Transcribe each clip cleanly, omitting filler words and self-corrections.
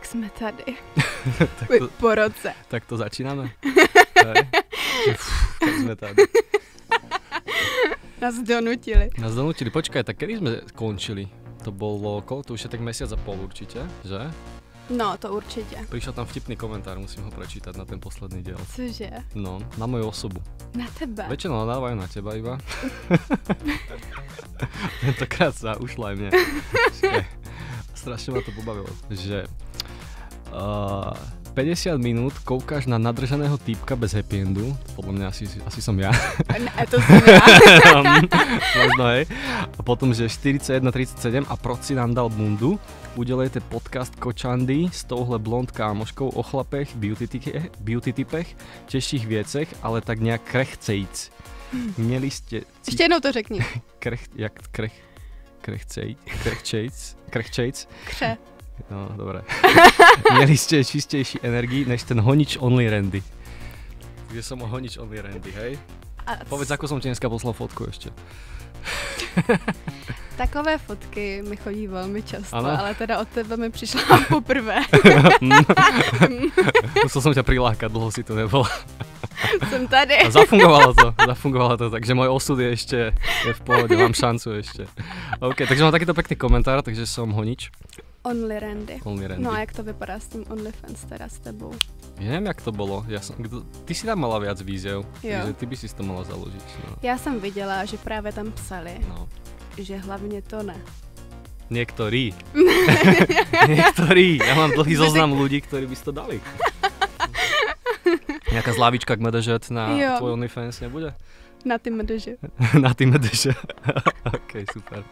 jsme tady. Tak Po roce. Tak to začínáme. Tak sme tady. Nás donutili. Počkaj, tak kedy sme končili? To bolo, to už je tak mesiac a pol určite, že? No, to určitě. Prišiel tam vtipný komentár, musím ho prečítať na ten posledný diel. Cože? No, na moju osobu. Na tebe? Väčšinou nadávajú na teba iba. Tentokrát sa ušla aj mne. Strašne ma to pobavilo, že 50 minút koukáš na nadržaného týpka bez happy endu, podľa mňa asi som ja. To som ja. Možno, hej. A potom, že 41:37 a proč si nám dal bundu, udelejte podcast Kočandy s touhle blond kámoškou o chlapech, beauty typech, těžších věcech, ale tak nějak krechcejc. Měli ste... Ještě jednou to řekni. Krechcejc. Kře. No, dobré. Měli ste čistejší energii než ten honič Only Randy. Takže som honič Only Randy, hej? Povedz, ako som ti dneska poslal fotku ešte. Takové fotky mi chodí velmi často, ano? Ale teda od tebe mi přišla poprvé. Musel som ťa prilákať, dlho si to nebolo. Jsem tady. A zafungovalo to, takže môj osud je ešte v pohode, mám šancu ešte. OK, takže mám takýto pekný komentár, takže som honič. Only Randy. No a No jak to vypadá s tím OnlyFans teda s tebou? Ja neviem, jak to bolo. Ty si tam mala viac víziev, Jo. takže ty by si to mala založiť. No. Já jsem viděla, že právě tam psali, No. že hlavně to ne. Niektorí. Ja mám dlhý zoznam ľudí, ktorí by si to dali. Nejaká zlávička k medežet na tvoj OnlyFans nebude? Na ty medeže. Na ty medeže. OK, super.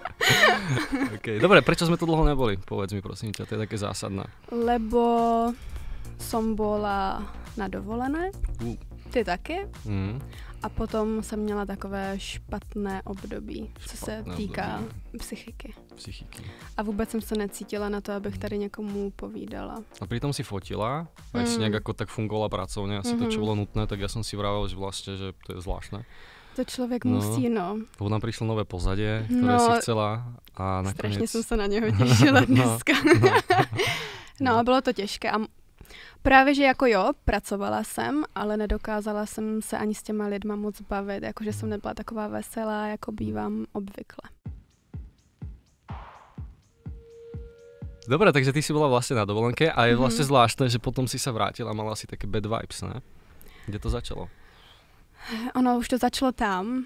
Okay. Dobre, prečo sme tu dlho neboli? Povedz mi prosím ťa, to je také zásadné. Lebo som bola na dovolené, ty taky. A potom jsem měla takové špatné období, co se týká psychiky. A vůbec jsem se necítila na to, abych tady někomu povídala. A pritom si fotila, aj si nejak ako tak fungovala pracovne, asi to, čo bolo nutné, tak ja som si vravel, že vlastne, že to je zvláštne. To člověk musí, no. Lebo nám prišlo nové pozadie, ktoré si chcela a nakoniec... Strašně jsem se na něho těšila dneska. No, bylo to těžké a právě, že jako jo, pracovala jsem, ale nedokázala jsem se ani s těma lidma moc bavit, jakože jsem nebyla taková veselá, jako bývám obvykle. Dobre, takže ty si bola vlastne na dovolenke a je vlastne zvláštne, že potom si sa vrátila a mala si také bad vibes, ne? Kde to začalo? Ono už to začalo tam,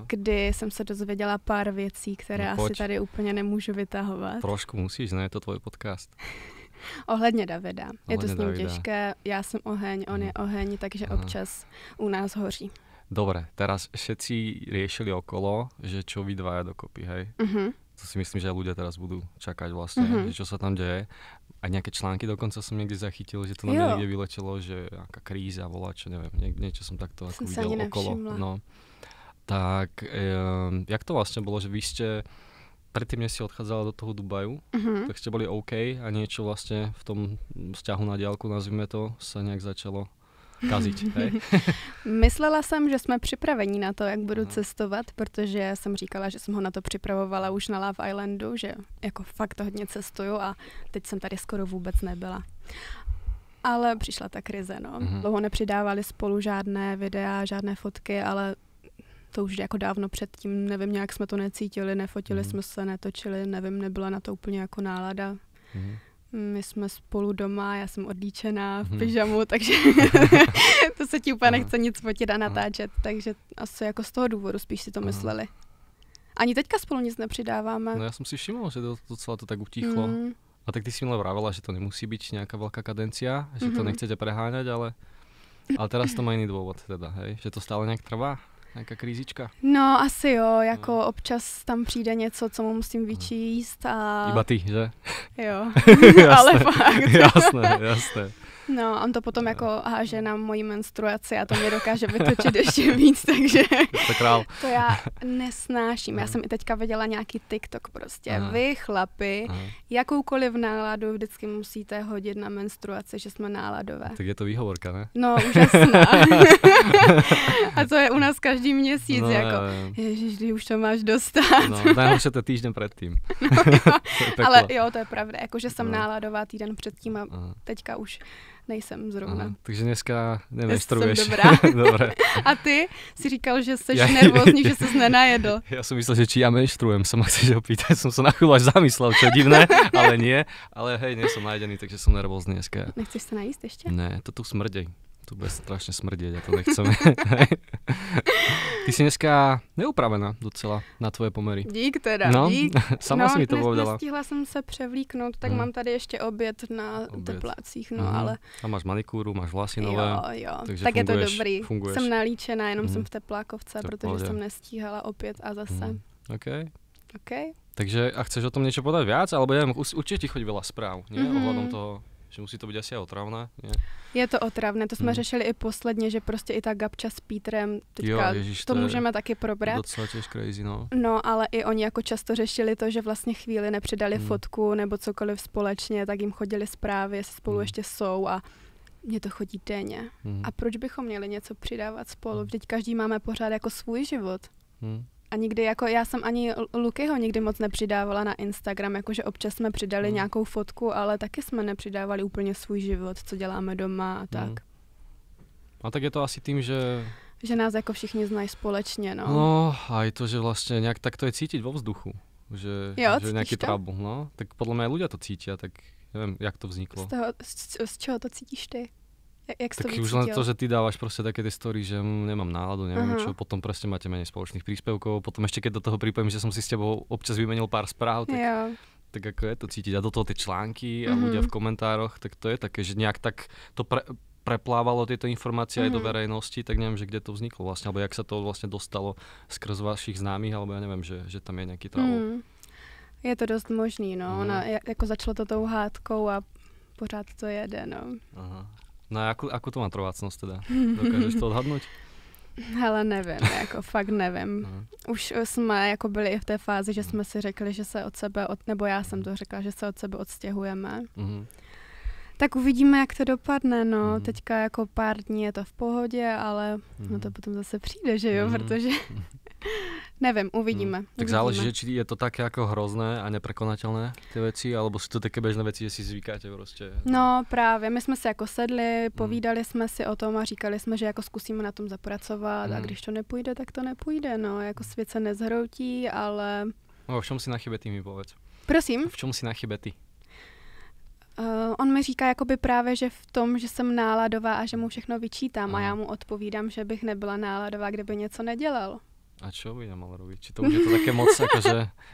kdy jsem se dozvěděla pár věcí, které asi tady úplně nemůžu vytahovat. Trošku musíš, ne? Je to tvoj podcast. Ohledně Davida. Je to s ním těžké, já jsem oheň, on je oheň, takže občas u nás hoří. Dobre, teraz všetci riešili okolo, že čo vy dvaja dokopy, hej? To si myslím, že aj ľudia teraz budú čakať vlastne, že čo sa tam deje. A nejaké články dokonca som niekde zachytil, že to na mňa niekde vyletelo, že aká kríza, volačo, neviem, niečo som takto ako videl okolo. No. Tak, jak to vlastne bolo, že vy ste predtým, než si odchádzala do toho Dubaju, tak ste boli OK a niečo vlastne v tom vzťahu na diaľku, nazvime to, sa nejak začalo kaziť, hej? Myslela jsem, že jsme připraveni na to, jak budu cestovat, protože jsem říkala, že jsem ho na to připravovala už na Love Islandu, že jako fakt hodně cestuju a teď jsem tady skoro vůbec nebyla. Ale přišla ta krize, no. Dlouho nepřidávali spolu žádné videa, žádné fotky, ale to už jako dávno předtím, nevím, nějak jsme to necítili, nefotili jsme se, netočili, nevím, nebyla na to úplně jako nálada. My jsme spolu doma, já jsem odlíčená v pyžamu, takže to se ti úplně nechce nic fotit a natáčet, takže asi jako z toho důvodu spíš si to mysleli. Ani teďka spolu nic nepřidáváme. No já jsem si všiml, že docela to tak utichlo. A tak ty si mi vravela, že to nemusí byť nejaká veľká kadencia, že to nechcete preháňať, ale teraz to má iný dôvod teda, hej? Že to stále nejak trvá? Nějaká krízička? No asi jo, jako občas tam přijde něco, co mu musím vyčíst a... Iba ty, že? Jo, ale fakt. Jasné. No, on to potom jako háže na moji menstruaci a to mě dokáže vytočit ještě víc, takže to já nesnáším. Já jsem i teďka viděla nějaký TikTok prostě. Vy, chlapi, jakoukoliv náladu vždycky musíte hodit na menstruaci, že jsme náladové. Tak je to výhovorka, ne? No, úžasná. A to je u nás každý měsíc, no, jako, ježiš, kdy už to máš dostat. No, najhoršie to týždeň predtým. No, ale jo, to je pravda, jakože jsem náladová týden předtím a teďka už nejsem zrovna. Takže dneska nemenstruuješ. Jsem dobrá. Dobre. A ty si říkal, že jsi nervózní, že ses nenajedl. Ja som myslel, že či ja menštruujem, sa ma chceš opýtať. Som sa na chvíľu až zamyslel, čo je divné, ale nie. Ale hej, nie som najedený, takže som nervózny dneska. Nechceš sa najíst ešte? Ne, to tu smrdí. Tu bude strašne smrdieť a to nechceme. Ty si dneska neupravená docela na tvoje pomery. Dík teda, no, dík. Sama si mi to povedala. Nestihla jsem se převlíknout, tak mám tady ještě oběd na teplácích, no ale... A máš manikúru, máš vlasy nové. Jo, takže tak funguješ, je to dobrý. Funguješ. Jsem nalíčená, jenom jsem v teplákovce, protože jsem nestíhala opět a zase. OK. Takže a chceš o tom niečo povedať viac? Alebo neviem, určite ti chodí veľa správ, nie? Ohľadom toho, že musí to byť asi aj otravné, nie? Je to otravné, to jsme řešili i posledně, že prostě i ta Gabča s Pítrem, teďka to můžeme taky probrat. Docela těž crazy, no. No, ale i oni jako často řešili to, že vlastně chvíli nepřidali fotku nebo cokoliv společně, tak jim chodili zprávy, jestli spolu ještě jsou a mně to chodí denně. A proč bychom měli něco přidávat spolu? Vždyť každý máme pořád jako svůj život. A nikdy, jako já jsem ani Lukyho nikdy moc nepřidávala na Instagram, jakože občas jsme přidali nějakou fotku, ale taky jsme nepřidávali úplně svůj život, co děláme doma a tak. A tak je to asi tým, že nás jako všichni znají společně, no. No, aj to, že vlastně nějak tak to je cítiť vo vzduchu, že nějaký trouble, no. Tak podle mě ľudia to cítia, tak nevím, jak to vzniklo. Z čeho to cítíš ty? Jak tak už len to, že ty dávaš proste také tie story, že nemám náladu, neviem čo, potom presne máte menej spoločných príspevkov, potom ešte keď do toho pripojím, že som si s tebou občas vymenil pár správ, tak ako je to cítiť. A do toho tie články a ľudia v komentároch, tak to je také, že nejak tak to preplávalo tieto informácie aj do verejnosti, tak neviem, že kde to vzniklo vlastne, alebo jak sa to vlastne dostalo skrz vašich známych, alebo ja neviem, že tam je nejaký trouble. Je to dost možný, no. Ona jako začalo to tou hádkou a pořád to jede, no. Aha. No a akú to má trvácnosť teda? Dokážeš to odhadnúť? Hele, nevím, jako fakt nevím. Už jsme jako byli i v té fázi, že jsme si řekli, že se od sebe, nebo já jsem to řekla, že se od sebe odstěhujeme. Tak uvidíme, jak to dopadne, no. Teďka jako pár dní je to v pohodě, ale no to potom zase přijde, že jo, protože nevím, uvidíme. Tak záleží, že či je to také jako hrozné a neprekonateľné ty věci, alebo jsou to také běžné věci, že si zvykáte prostě. No právě, my jsme si jako sedli, povídali jsme si o tom a říkali jsme, že jako zkusíme na tom zapracovat a když to nepůjde, tak to nepůjde, no. Jako svět se nezhroutí, ale... No, v čom si na chybe ty mi povedz? Prosím? V čom si na chybe ty? On mi říká jakoby právě, že v tom, že jsem náladová a že mu všechno vyčítám a já mu odpovídám, že bych nebyla náladová, kdyby něco nedělal. A čo by nemal robiť? Či to už je to také moc, jako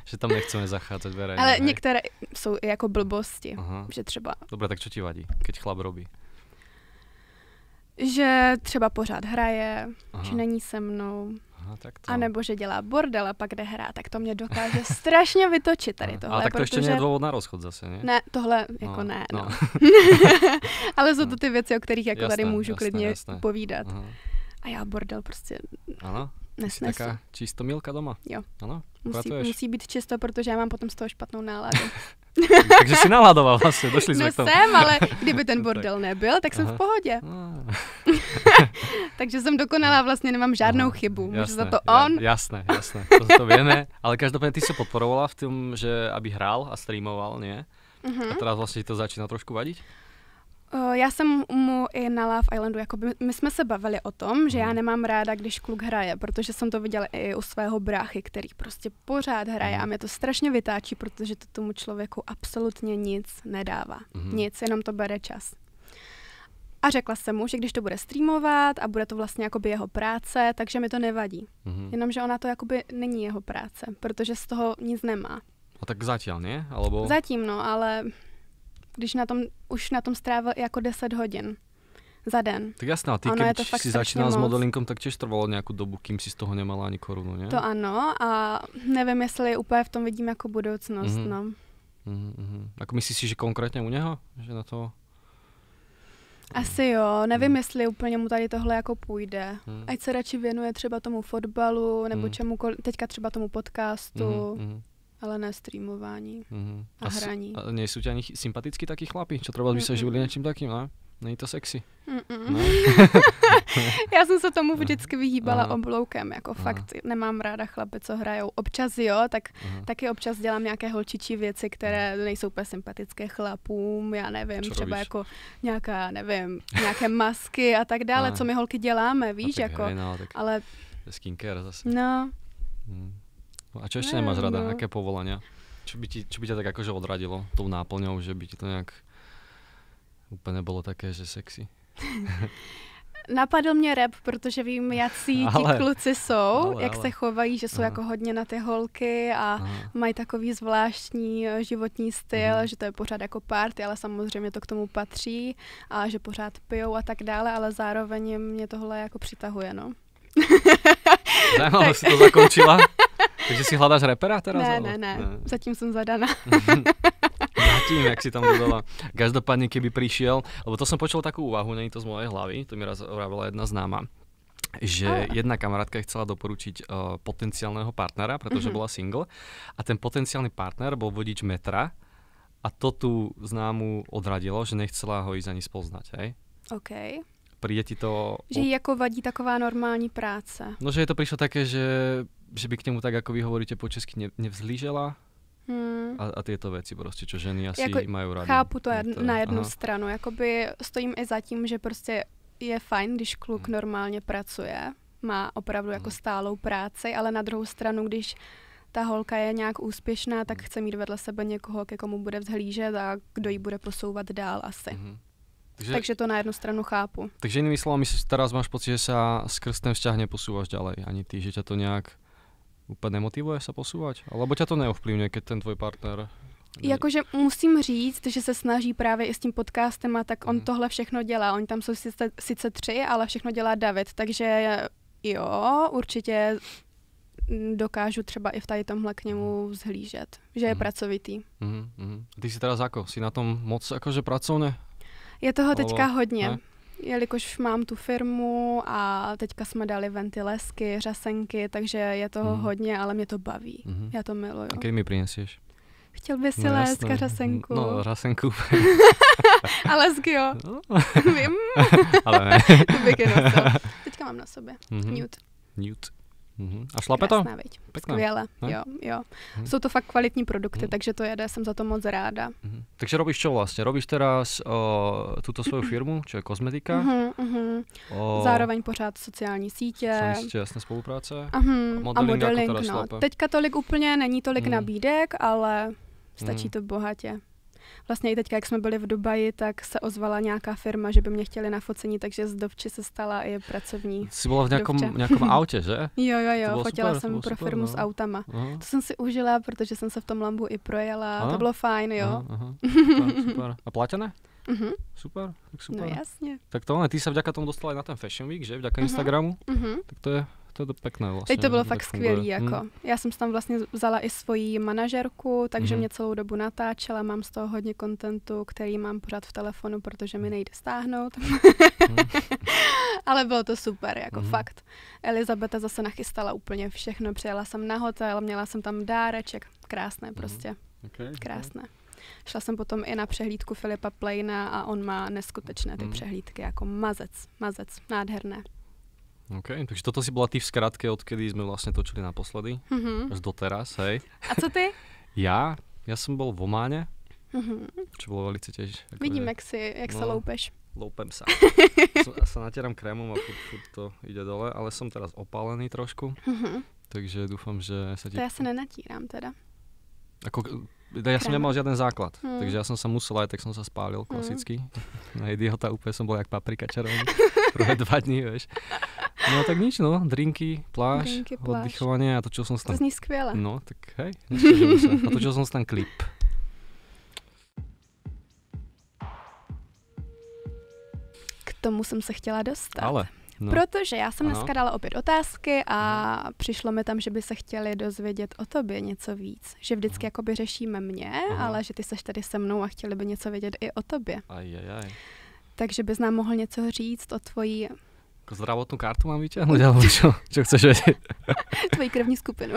že tam nechceme zachádzať verejne? Ale některé jsou i jako blbosti, že třeba... Dobre, tak čo ti vadí, keď chlap robí? Že třeba pořád hraje, že není se mnou. A nebo že dělá bordel a pak jde hrát, tak to mě dokáže strašně vytočit tady tohle. Ale tak to ještě nie je dôvod na rozchod zase, ne? Ne, tohle jako ne. Ale jsou to ty věci, o kterých jako tady můžu klidně povídat. A já bordel prostě nesnesu. Jsi taká čistomilka doma? Jo. Ano? Musí být čisto, protože já mám potom z toho špatnou náladu. Takže si naládoval vlastně, došli jsme k tomu. No jsem, ale kdyby ten bordel nebyl, tak jsem v pohodě. Takže jsem dokonalá, vlastně nemám žádnou chybu. Může za to on. Jasné, to vieme. Ale každopádně ty si podporovala v tom, že aby hrál a streamoval, nie? A teraz vlastně to začíná trošku vadiť? Já jsem mu i na Love Islandu, jakoby, my jsme se bavili o tom, že já nemám ráda, když kluk hraje, protože jsem to viděla i u svého bráchy, který prostě pořád hraje a mě to strašně vytáčí, protože to tomu člověku absolutně nic nedává. Nic, jenom to bere čas. A řekla jsem mu, že když to bude streamovat a bude to vlastně jakoby jeho práce, takže mi to nevadí. Jenomže ona to jakoby není jeho práce, protože z toho nic nemá. A tak zatiaľ, nie? Alebo... Zatím, no, ale... Když už na tom strávil jako 10 hodin za den. Tak jasná, ty keď si začínal s modelingom, tak tiež trvalo nějakou dobu, kým si z toho nemala ani korunu, ne? To ano a nevím, jestli úplně v tom vidím jako budoucnost, no. Ako myslíš si, že konkrétně u něho? Že na to... Asi jo, nevím, jestli úplně mu tady tohle jako půjde. Ať se radši věnuje třeba tomu fotbalu, nebo čemukoliv, teďka třeba tomu podcastu, ale ne streamování a hraní. A nejsou ti ani sympatickí takí chlapi? Čo třeba by se živili něčím takým, ne? Není to sexy? No? Já jsem se tomu vždycky vyhýbala obloukem, jako fakt nemám ráda chlapy, co hrajou. Občas jo, tak taky občas dělám nějaké holčičí věci, které nejsou úplně sympatické chlapům, já nevím, čo třeba robíš? jako nějaké masky a tak dále, co my holky děláme, víš, jako, hej, no, tak ale... Skincare zase. No. A čo ešte nemáš rada? Aké povolania? Čo by ťa tak akože odradilo tou náplňou, že by ti to nejak úplně bylo také, že sexy? Napadl mě rap, protože vím, jací ti kluci jsou, jak se chovají, že jsou jako hodně na ty holky a mají takový zvláštní životní styl, že to je pořád jako party, ale samozřejmě to k tomu patří a že pořád pijou a tak dále, ale zároveň mě tohle jako přitahuje, no. Zajímavé, si to zakončila? Takže si hľadáš repera teraz? Ne. Zatím jsem zadaná. Zatím, jak si tam dodala. Každopádne, keby prišiel, lebo to som počul takú úvahu, nie je to z mojej hlavy, to mi raz vravila jedna známa, že jedna kamarátka chcela doporučiť potenciálneho partnera, pretože bola single a ten potenciálny partner bol vodič metra a to tú známu odradilo, že nechcela ho ísť ani spoznať, hej? OK. Príde ti to... Že jí jako vadí taková normální práce. No, že je to prišlo také, že by k němu tak, ako vy hovoríte po česky, nevzlížela a tieto veci prostě, čo ženy asi jako majú rádi. Chápu to na jednu stranu, jakoby stojím i za tím, že prostě je fajn, když kluk normálně pracuje, má opravdu jako stálou práci, ale na druhou stranu, když ta holka je nějak úspěšná, tak chce mít vedle sebe někoho, ke komu bude vzhlížet a kdo ji bude posouvat dál asi. Takže to na jednu stranu chápu. Takže inými slovami, teraz máš pocit, že sa skrz ten vzťah neposúvaš ďalej, ani ty, že ťa to nejak úplně nemotivuje sa posúvať? Alebo ťa to neovplyvňuje, keď ten tvoj partner... Jakože musím říct, že se snaží právě i s tím podcastem a tak on tohle všechno dělá. Oni tam jsou sice 3, ale všechno dělá David, takže jo, určitě dokážu třeba i v tady tomhle k němu vzhlížet, že je pracovitý. Ty si teraz ako? Si na tom moc akože pracovne? Je toho teďka hodně. Ne? Jelikož mám tu firmu a teďka jsme dali ventilesky, řasenky, takže je toho hodně, ale mě to baví. Já to miluju. A keď mi prinesieš? Chtěl by si léska řasenku. No, řasenku. A lesky jo. No. Vím. Ale ne. Teďka mám na sobě. Nude. A šlape to? Skvěle, jo. Jsou to fakt kvalitní produkty, takže to jede, jsem za to moc ráda. Takže robíš čo vlastně? Robíš teraz tuto svoju firmu, čo je kozmetika? Zároveň pořád sociální sítě. Jasné spolupráce. A modeling, no. Teďka tolik úplně není tolik nabídek, ale stačí to bohatě. Vlastně i teďka, jak jsme byli v Dubaji, tak se ozvala nějaká firma, že by mě chtěli na focení, takže z dovči se stala i pracovní. Jsi byla v nějakom autě, že? Jo, fotila jsem pro firmu s autama. To jsem si užila, protože jsem se v tom Lambu i projela, to bylo fajn, jo. Super. A platené? Super. No jasně. Tak to ty se vďaka tomu dostala i na ten Fashion Week, že? Vďaka Instagramu? Tak to je pekné vlastně. Teď to bylo fakt skvělý, jako. Já jsem tam vlastně vzala i svoji manažerku, takže mě celou dobu natáčela, mám z toho hodně kontentu, který mám pořád v telefonu, protože mi nejde stáhnout. Ale bylo to super, jako fakt. Elizabeta zase nachystala úplně všechno, přijela jsem na hotel, měla jsem tam dáreček, krásné prostě. Krásné. Šla jsem potom i na přehlídku Filipa Pleina a on má neskutečné ty přehlídky, jako mazec, nádherné. OK, takže toto si bola ty v skratke, odkedy sme vlastne točili naposledy, až doteraz, hej. A co ty? Ja som bol v Ománe, čo bolo velice tiež. Vidím, jak sa loupeš. Loupem sa. sa natieram krémom a furt to ide dole, ale som teraz opálený trošku, takže dúfam, že sa ti... To ja sa nenatíram teda. Ja som nemal žiaden základ, takže ja som sa musel aj, tak som sa spálil klasicky. Na idiota úplne som bol jak paprika červený. Prvé 2 dní, vieš. No tak nič, no. Drinky, pláž, oddychovanie a točil som si tam... To zní skvěle. No, tak hej, nešťažujem sa. A točil som si tam klip. K tomu jsem se chtěla dostat. Ale... No. Protože já jsem dneska dala opět otázky a přišlo mi tam, že by se chtěli dozvědět o tobě něco víc. Že vždycky jakoby řešíme mě, ale že ty seš tady se mnou a chtěli by něco vědět i o tobě. Takže bys nám mohl něco říct o tvojí... Ako zdravotnú kartu mám vyťahnuť, alebo čo chceš vedieť? Tvoji krevní skupinu.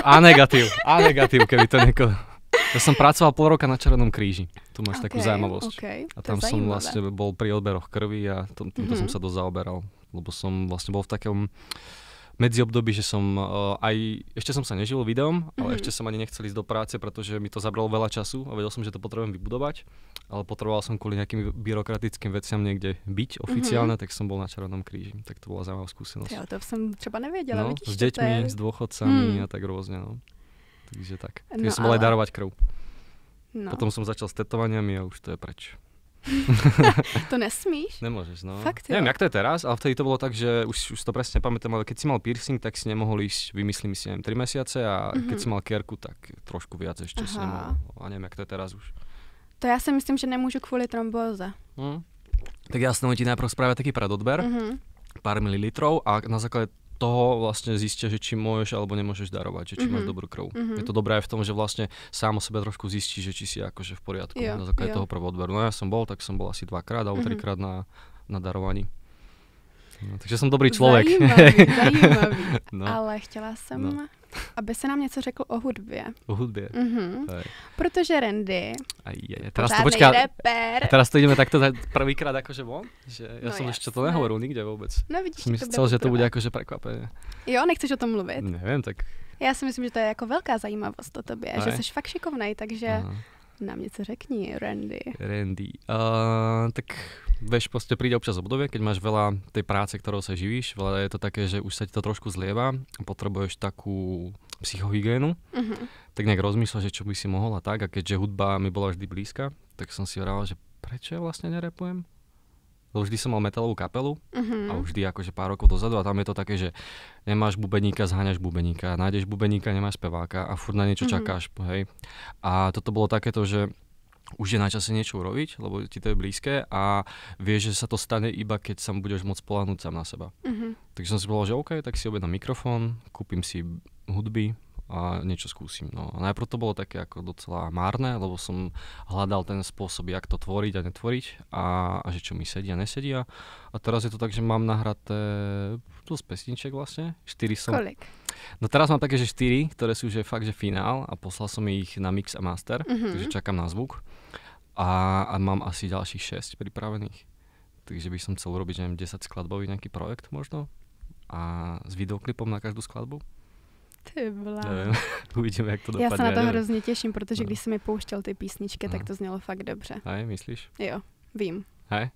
A negatív, keby to niekoho... Ja som pracoval pol roka na Červenom kríži. Tu máš takú zaujímavosť. A tam som vlastne bol pri odberoch krvi a týmto som sa dosť zaoberal. Lebo som vlastne bol v takom medziobdobí, že som ešte som sa neživil videom, ale ešte som ani nechcel ísť do práce, pretože mi to zabralo veľa času a vedel som, že to potrebujem vybudovať. Ale potreboval som kvôli nejakým byrokratickým veciam niekde byť oficiálne, tak som bol na Červenom kríži. Tak to bola zaujímavá skúsenosť. Jo, to som třeba nevedela. No, s deťmi, s dôchodcami a tak rôzne, no. Takže tak. Takže som bol aj darovať krv. No. Potom som začal s tetovaniami a už to je preč. To nesmíš? Nemôžeš, no. Fakt, jo. Neviem, jak to je teraz, ale vtedy to bolo tak, že už to presne nepamätám, ale keď si mal piercing, tak si nemohol ísť, vymyslím si, neviem, 3 mesiace a keď si mal kérku, tak trošku viac ešte si nemohol. A neviem, jak to je teraz už. To já si myslím, že nemůžu kvůli trombóze. Tak jasno, ti najprv spravia taký predodber, pár mililitrov a na základe toho vlastne zistia, že či môžeš alebo nemôžeš darovať, že či máš dobrú krv. Je to dobré aj v tom, že vlastne sám o sebe trošku zistíš, že či si akože v poriadku na základe toho prvodberu. No ja som bol asi 2-krát alebo 3-krát na darovaní. No, takže som dobrý človek. Zajímavý. No. Ale chtěla jsem, aby se nám něco řekl o hudbě. O hudbě. Protože Randy, teraz to rapper. Teraz to ideme takto prvýkrát akože von? Že ja som ešte to nehovoril nikde vôbec. No vidíš, som myslel, že to bude akože prekvapenie. Jo, nechceš o tom mluvit? Neviem, tak... Já si myslím, že to je jako velká zajímavost o tobě, že jsi fakt šikovnej, takže nám něco řekni, Randy. Tak vieš, proste príde občas obdobie, keď máš veľa tej práce, ktorou sa živíš, veľa je to také, že už sa ti to trošku zlieva, potrebuješ takú psychohygienu, tak nejak rozmýšľaš, že čo by si mohol a tak, a keďže hudba mi bola vždy blízka, tak som si hovoril, že prečo ja vlastne nerepujem? Lebo vždy som mal metalovú kapelu a už vždy akože pár rokov dozadu a tam je to také, že nemáš bubeníka, zháňaš bubeníka, nájdeš bubeníka, nemáš speváka a furt na niečo čakáš, hej. A toto bolo takéto, že už je na čase niečo urobiť, lebo ti to je blízke a vieš, že sa to stane iba keď sa budeš môcť spoľahnúť sám na seba. Takže som si povedal, že OK, tak si objednám mikrofón, kúpim si hudby a niečo skúsim. No a najprv to bolo také ako docela márne, lebo som hľadal ten spôsob, jak to tvoriť a netvoriť a že čo mi sedí a nesedí. A teraz je to tak, že mám nahraté dosť pesniček vlastne. 4 som. Kolik? No teraz mám také, že 4, ktoré sú že fakt, že finál a poslal som ich na mix a master, takže čakám na zvuk. A mám asi ďalších 6 pripravených. Takže by som chcel urobiť, neviem, 10 skladbový nejaký projekt možno a s videoklipom na každú skladbu. Ty blá. Nevím, uvidíme, jak to dopadne. Já se na to hrozně těším, protože když jsi mi pouštěl ty písničky, tak to znělo fakt dobře. Hej, myslíš? Jo, vím. Hej?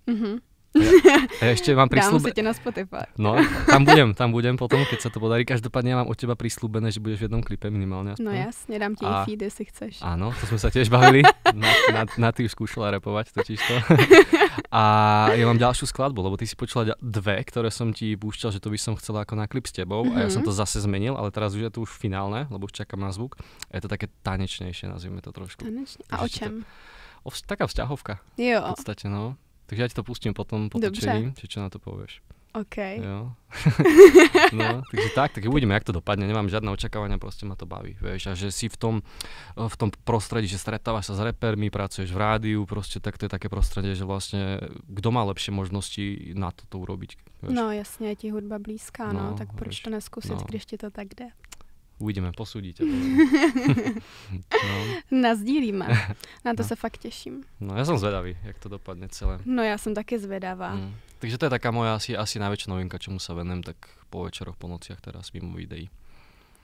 Ja ešte mám Dám si tě na Spotify. No, tam budem potom, keď sa to podarí. Každopádne ja mám od teba prislúbené, že budeš v jednom klipe minimálne aspoň. No jasne, dám ti i feed, jestli chceš. Áno, to sme sa tiež bavili. Na ty už skúšala rapovať totižto. A ja mám ďalšiu skladbu, lebo ty si počula 2, ktoré som ti púšťal, že to by som chcela ako na klip s tebou a ja som to zase zmenil, ale teraz už je to už finálne, lebo už čakám na zvuk. A je to také tanečnejšie, nazvime to trošku. Tanečne? A o čem? Taká vzťahovka. Jo. V podstate, no. Takže ja ti to pustím potom po točení, či čo na to povieš. OK. Jo. No, takže tak uvidíme, jak to dopadne. Nemám žiadne očakávania, proste ma to baví, vieš. A že si v tom prostredí, že stretávaš sa s repermi, pracuješ v rádiu, proste tak to je také prostredie, že vlastne kto má lepšie možnosti na toto urobiť. Vieš. No jasne, je ti hudba blízká, no tak proč to neskúsiť, když ti to tak jde. Uvidíme, posúdite. Nazdílíme. Na to se fakt těším. No ja som zvedavý, jak to dopadne celé. No ja som taky zvedavá. Takže to je taká moja asi najväčšia novinka, čomu sa venujem tak po večeroch, po nociach teraz mimo videí.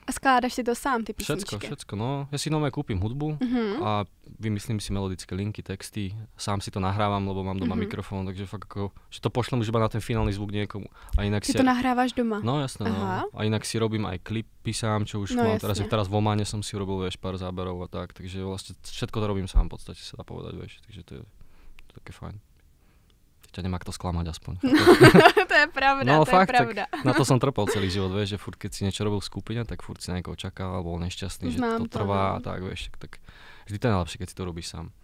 A skládaš si to sám, ty písničky? Všetko, no. Ja si nové kúpim hudbu a vymyslím si melodické linky, texty, sám si to nahrávam, lebo mám doma mikrofón, takže fakt ako, že to pošlem už iba na ten finálny zvuk niekomu. A inak to nahrávaš doma? No jasné, no. A inak si robím aj klipy sám, čo už mám teraz v Ománe som si urobil, vieš, pár záberov a tak, takže vlastne všetko to robím sám v podstate, sa dá povedať, vieš, takže to je také fajn. Ťa nemá kto sklamať aspoň. To je pravda, no, to fakt, je pravda. Na to som trpel celý život, vieš, že furt keď si niečo robil v skupine, tak furt si na niekoho čakal, bol nešťastný, že to trvá a tak, vieš, tak vždy to je najlepšie, keď si to robíš sám.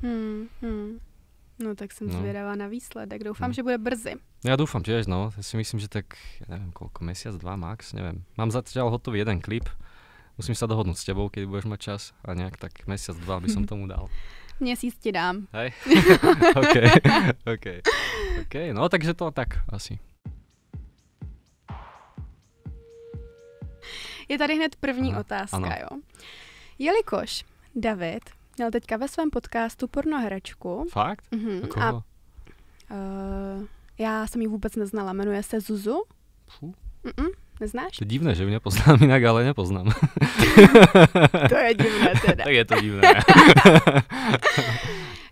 No tak som zvedavá na výsledek, doufám, že bude brzy. Ja dúfam tiež, no, ja si myslím, že tak, ja neviem koľko, mesiac, 2 max, neviem. Mám zatiaľ hotový jeden klip, musím sa dohodnúť s tebou, keď budeš mať čas a nejak tak mesiac, 2 by som tomu dal. Měsíc ti dám. Hej? OK. OK, no takže to tak asi. Je tady hned první otázka, ano. jo. Jelikož David měl teďka ve svém podcastu pornoherečku. Fakt? A já jsem ji vůbec neznala, jmenuje se Zuzu. Neznáš? To je divné, že ju nepoznám inak, ale nepoznám. To je divné teda. Tak je to divné.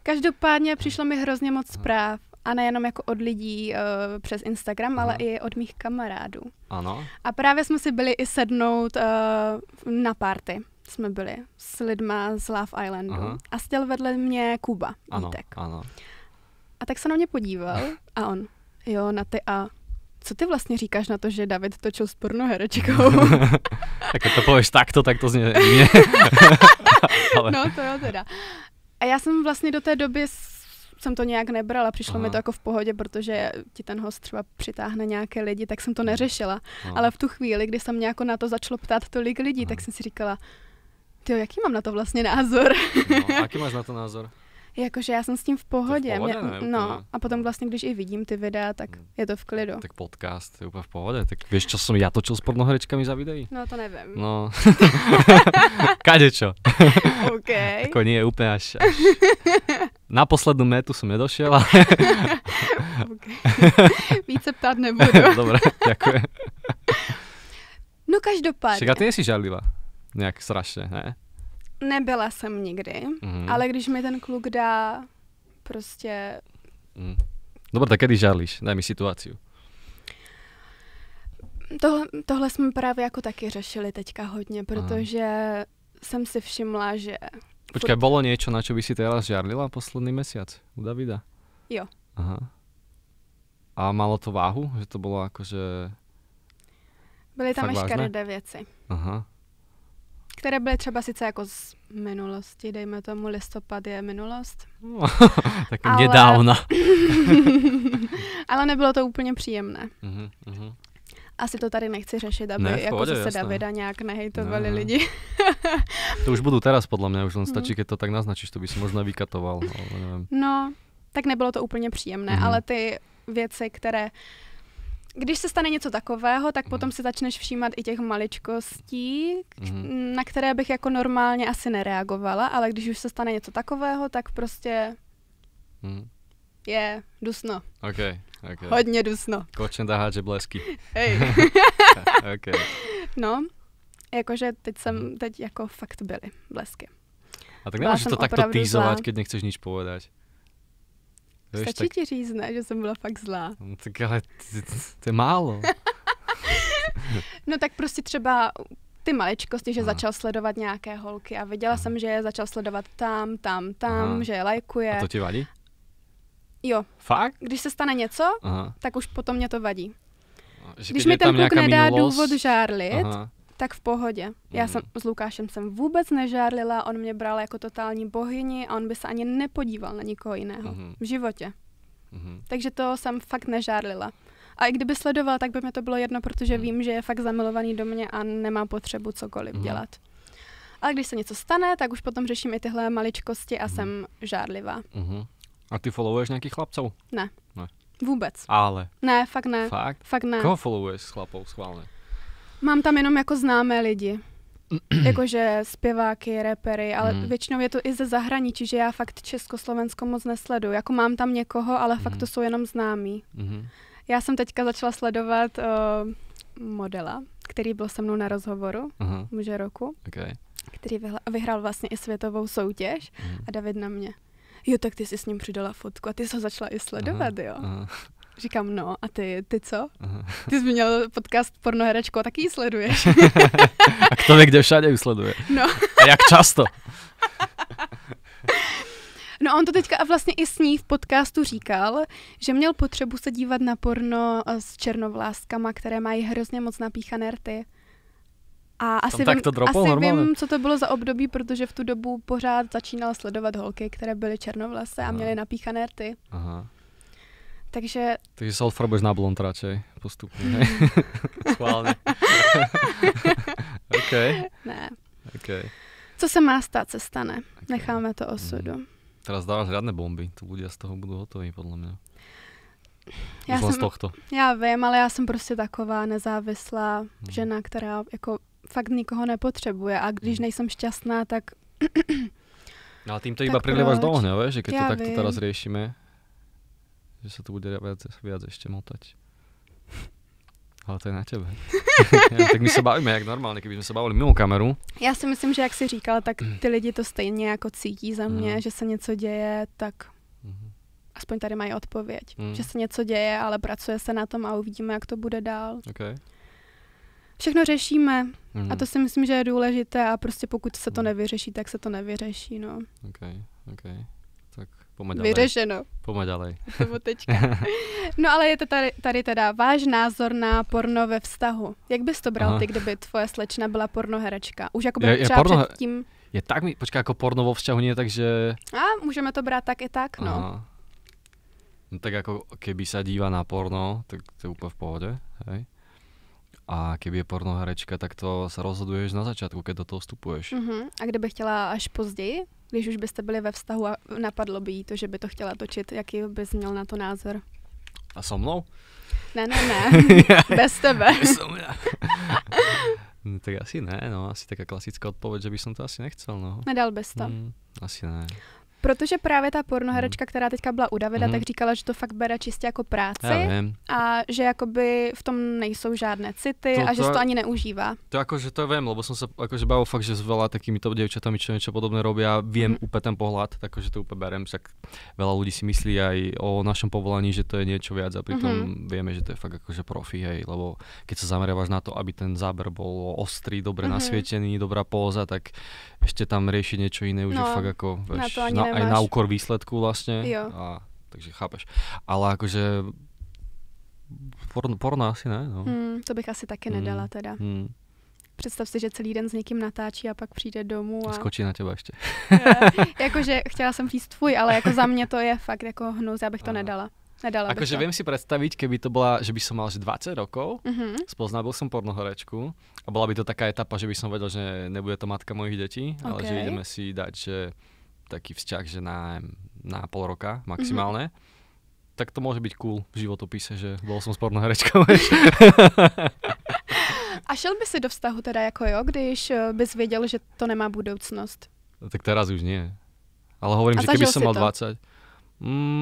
Každopádně přišlo mi hrozně moc zpráv. A nejenom jako od lidí přes Instagram, ale i od mých kamarádů. Ano. A právě jsme si byli i sednout na party. Jsme byli s lidma z Love Islandu. A seděl vedle mě Kuba. Ano. A tak se na mě podíval a on, jo, na ty a co ty vlastně říkáš na to, že David točil s pornoherečkou? Tak to pověš takto, tak to zně divně. Ale... No to jo teda. A já jsem vlastně do té doby jsem to nějak nebrala, přišlo mi to jako v pohodě, protože ti ten host třeba přitáhne nějaké lidi, tak jsem to neřešila. Ale v tu chvíli, kdy jsem mě jako na to začalo ptát tolik lidí, tak jsem si říkala, tyjo, jaký mám na to vlastně názor? No, jaký máš na to názor? Jakože já jsem s tím v pohodě. Ne, a potom vlastně, když i vidím ty videa, tak je to v klidu. Tak podcast je úplně v pohodě. Tak víš, čo som ja točil s pornoherečkami za videí? No to nevím. No. Kadečo. OK. Ako nie úplne až. Na poslednú metu som nedošiel, ale... Okay. Více ptát nebudu. Dobre, ďakujem. No každopádně. Však a ty nejsi žarlivá. Nejak strašne, ne? Nebyla jsem nikdy, ale když mi ten kluk dá prostě... Dobre, tak kedy žarlíš? Daj mi situáciu. Tohle jsme právě jako taky řešili teďka hodně, protože jsem si všimla, že... Počkaj, bolo niečo, na čo by si teraz žarlila posledný mesiac u Davida? Jo. Aha. A malo to váhu? Že to bolo akože... Byly tam i škaredé věci. Aha. Které byly třeba sice jako z minulosti, dejme tomu listopad je minulost. Tak nedávno. Ale nebylo to úplně příjemné. Uh-huh. Asi to tady nechci řešit, aby jako zase Davida nějak nehejtovali lidi. To už budú teraz podľa mňa, už len stačí, keď to tak naznačíš, to by si možná vykatoval. Ale neviem. No, tak nebylo to úplně příjemné, ale ty věci, které... Když se stane něco takového, tak potom si začneš všímat i těch maličkostí, na které bych jako normálně asi nereagovala, ale když už se stane něco takového, tak prostě je dusno. Okay. Hodně dusno. Kočen dá hádže blesky. Hej. Okay. No, jakože teď jako fakt byly blesky. A tak nemôžeš to takto týzovať, keď nechceš nič povedať. Stačí ti říct, ne, že jsem byla fakt zlá. No, tak ale to je málo. No tak prostě třeba ty maličkosti, že začal sledovat nějaké holky a viděla jsem, že je začal sledovat tam, že je lajkuje. A to ti vadí? Jo. Fakt? Když se stane něco, tak už potom mě to vadí. Že když mi ten kluk nedá minulost, důvod žárlit, tak v pohodě. Já jsem s Lukášem jsem vůbec nežárlila, on mě bral jako totální bohyni a on by se ani nepodíval na nikoho jiného v životě. Takže to jsem fakt nežárlila. A i kdyby sledoval, tak by mi to bylo jedno, protože vím, že je fakt zamilovaný do mě a nemá potřebu cokoliv dělat. Ale když se něco stane, tak už potom řeším i tyhle maličkosti a jsem žárlivá. A ty followuješ nějakých chlapcov? Ne. Vůbec. Ale? Ne, fakt ne. Fakt ne. Koho followuješ s chlapou schválně? Mám tam jenom jako známé lidi. Jakože zpěváky, rapery, ale většinou je to i ze zahraničí, že já fakt Československo moc nesleduju. Jako mám tam někoho, ale fakt to jsou jenom známí. Já jsem teďka začala sledovat modela, který byl se mnou na rozhovoru muže roku, který vyhrál vlastně i světovou soutěž a David na mě. Jo, tak ty jsi s ním přidala fotku a ty jsi ho začala i sledovat, jo. Říkám, no, a ty co? Ty jsi měl podcast pornoherečku a taky ji sleduješ. A kto vie, kde všade ju sleduje? No. A jak často? No on to teďka vlastně i s ní v podcastu říkal, že měl potřebu se dívat na porno s černovláskama, které mají hrozně moc napíchané rty. A asi vím, co to bylo za období, protože v tu dobu pořád začínal sledovat holky, které byly černovlasé a měly napíchané rty. Takže sa odfarbuješ na blond radšej postupne, hej? Schválne. OK. Ne. Okay. Co se má stát, se stane. Necháme to osudu. Teraz dávaš riadne bomby, tu ľudia z toho budú hotoví, podľa mňa. Já vím, ale já jsem prostě taková nezávislá žena, která jako fakt nikoho nepotřebuje a když nejsem šťastná, tak... No ale tým to iba prilievaš do ohňa, že keď to takto teraz riešime, že sa to bude viac ešte motať. Ale to je na tebe. Tak my se bavíme jak normálně, kdyby jsme se bavili mimo kameru. Já si myslím, že jak jsi říkal, tak ty lidi to stejně jako cítí za mě, že se něco děje, tak aspoň tady mají odpověď. Že se něco děje, ale pracuje se na tom a uvidíme, jak to bude dál. Okay. Všechno řešíme a to si myslím, že je důležité a prostě pokud se to nevyřeší, tak se to nevyřeší, no. Okay. Tak poďme ďalej. Vyřešeno. Poďme ďalej. No ale je to tady teda váš názor na porno ve vztahu. Jak bys to bral ty, kdyby tvoje slečna byla pornoherečka? Už jakoby třeba předtím... Je tak, počkaj, jako porno vo vzťahu nie, takže... Můžeme to brát tak i tak, no. Aha. No tak ako keby sa díva na porno, tak to je úplne v pohode, hej? A keby je pornoherečka, tak to sa rozhoduješ na začátku, keď do toho vstupuješ. A kdyby chtěla až později, když už byste byli ve vztahu a napadlo by jí to, že by to chtěla točit, jaký bys měl na to názor? A so mnou? Ne, bez tebe. No, tak asi ne, no, asi taká klasická odpověď, že by som to asi nechcel, no. Nedal bys to? Asi ne. Protože právě ta pornoherečka, která teďka byla u Davida, tak říkala, že to fakt bere čistě jako práci a že jakoby v tom nejsou žádné city a že se to ani neužívá. To akože to viem, lebo som sa akože bavil fakt, že s veľa takýmito dievčatami, čo niečo podobné robia, viem úplne ten pohľad, takže to úplne berem, však veľa ľudí si myslí aj o našom povolaní, že to je niečo viac a pritom vieme, že to je fakt akože profi, hej, lebo keď sa zameriavaš na to, aby ten záber bol ostrý, dobre nasvietený, dobrá póza, tak ešte tam riešiť niečo iné už je fakt ako, vieš, aj na úkor výsledku vlastne. Takže chápeš. Ale akože porno asi ne, no. To bych asi taky nedala teda. Představ si, že celý den s někým natáčí a pak přijde domů a... Skočí na teba ještě. Jakože chtěla jsem říct tvůj, ale jako za mě to je fakt jako hnus, já bych to nedala. Akože viem si predstaviť, keby to bola, že by som mal 20 rokov, spoznal som pornoherečku a bola by to taká etapa, že by som vedel, že nebude to matka mojich detí, ale že ideme si dať, že taký vzťah, že na pol roka maximálne. Tak to môže byť cool v životopise, že bol som s pornoherečkou. A šel by si do vztahu teda jako jo, když bys věděl, že to nemá budoucnost? No, tak teraz už nie. Ale hovorím, že keby som mal 20...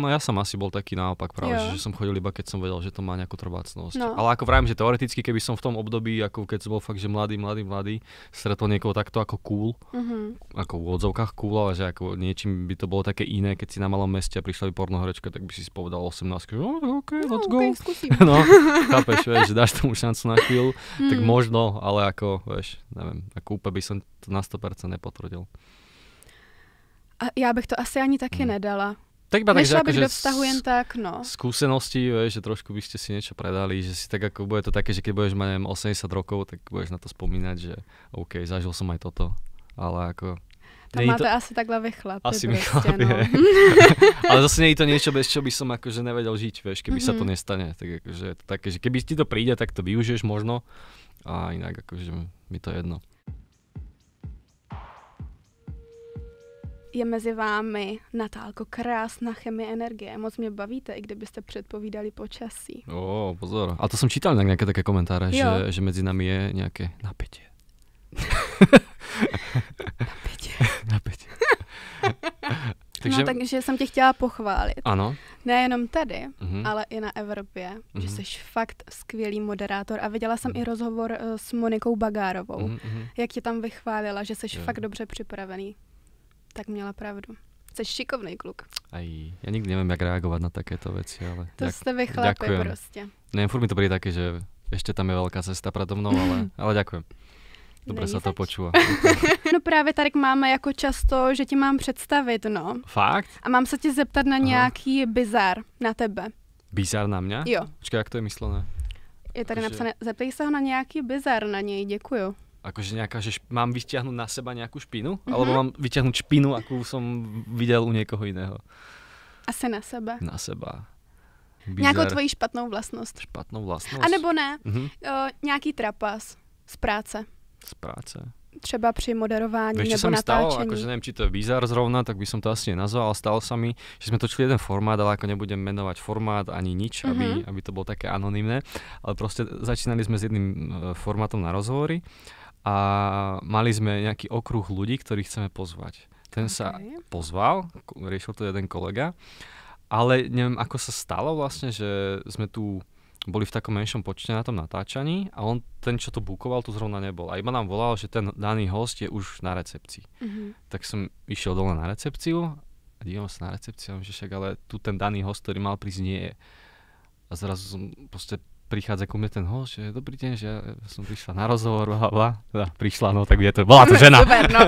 ja som asi bol taký naopak práve, že som chodil iba keď som vedel, že to má nejakú trvácnosť. No. Ale ako vravím, že teoreticky, keby som v tom období, ako keď som bol fakt, že mladý, stretol niekoho takto ako cool, ako v odzovkách cool, ale že ako niečím by to bolo také iné, keď si na malom meste a prišla by pornoherečka, tak by si povedal 18, že let's go. No, chápeš, vieš, že dáš tomu šancu na chvíľu, tak možno, ale ako, vieš, neviem, ako úplne by som to na 100% nepotvrdil. A já bych to asi ani taky nedala. Tak iba tak, že akože do vztahu jen tak, no. Skúsenosti, vieš, že trošku by ste si niečo predali, že si tak ako bude to také, že keď budeš mať 80 rokov, tak budeš na to spomínať, že OK, zažil som aj toto, ale ako... Tam máte to... asi takhle vy chlapi. Asi my chlapi, no. Ale zase nie je to niečo, bez čo by som akože nevedel žiť, vieš, keby sa to nestane. Tak akože je to také, že keby ti to príde, tak to využiješ možno a inak akože mi to jedno. Je mezi vámi, Natálko, krásná chemie energie. Moc mě bavíte, i kdybyste předpovídali počasí. Pozor. A to jsem čítal nějaké také komentáře, že mezi nami je nějaké napätie. Napätie. Takže jsem tě chtěla pochválit. Ano. Nejenom tady, ale i na Evropě, že jsi fakt skvělý moderátor. A viděla jsem i rozhovor s Monikou Bagárovou, jak tě tam vychválila, že jsi fakt dobře připravený. Tak měla pravdu. Jsi šikovný kluk. Ja nikdy neviem, jak reagovať na takéto veci, ale... To ste vy chlapi proste. Neviem, furt mi to príde také, že ešte tam je veľká cesta predo mnou, ale ďakujem. Dobre sa to počúva. No právě tady máme jako často, že ti mám představit, no. Fakt? A mám se tě zeptat na nějaký bizár na tebe. Bizár na mňa? Jo. Počkaj, jak to je myslené? Je tady napsané, zeptej se ho na nějaký bizár na něj, děkuju. Akože nejaká, že mám vyťahnuť na seba nejakú špinu? Alebo mám vyťahnuť špinu, akú som videl u niekoho iného? Asi na sebe. Na seba. Nějakou tvoji špatnou vlastnost. Špatnou vlastnosť? A nebo ne, nějaký trapas z práce. Z práce? třeba při moderování Vieš, nebo natáčení? Stalo, akože neviem, či to je bizár zrovna, tak by som to asi nenazval, ale stalo sa mi, že sme točili jeden formát, ale ako nebudem menovať formát ani nič, aby to bolo také anonymné, ale proste začínali sme s jedným formátom na rozhovory a mali sme nejaký okruh ľudí, ktorých chceme pozvať. Ten sa pozval, riešil to jeden kolega, ale neviem, ako sa stalo vlastne, že sme tu boli v takom menšom počte na tom natáčaní a ten, čo to bukoval, tu zrovna nebol. A iba nám volal, že ten daný host je už na recepcii. Tak som išiel dole na recepciu a dívam sa na recepciu, že však ale tu ten daný host, ktorý mal prísť, nie je. A zrazu som proste prichádza ku mne ten host, že dobrý deň, že ja som prišla na rozhovor, prišla, no tak je to, bola to žena. Super, no.